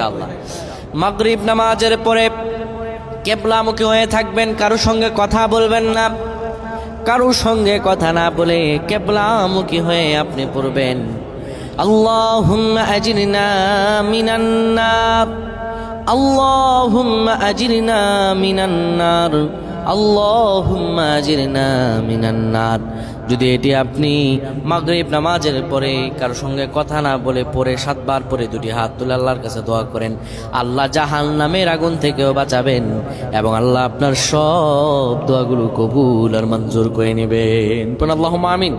আল্লাহ মাগরিব নামাজের পরে কিবলামুখী হয়ে থাকবেন, কারোর সঙ্গে কথা বলবেন না। কারোর সঙ্গে কথা না বলে কিবলামুখী হয়ে আপনি পড়বেন আল্লাহুম্মা আজিরনা মিনান নার, আল্লাহুম্মা আজিরনা মিনান নার, আল্লাহুম্মা আজিরনা মিনান নার। যদি এটি আপনি মাগরিব নামাজের পরে কারোর সঙ্গে কথা না বলে পড়ে 7 বার পরে দুটি হাত তুলে আল্লাহর কাছে দোয়া করেন, আল্লাহ জাহান্নামের আগুন থেকেও বাঁচাবেন এবং আল্লাহ আপনার সব দোয়াগুলো কবুল আর মঞ্জুর করে নেবেন। আল্লাহুম্মা আমিন।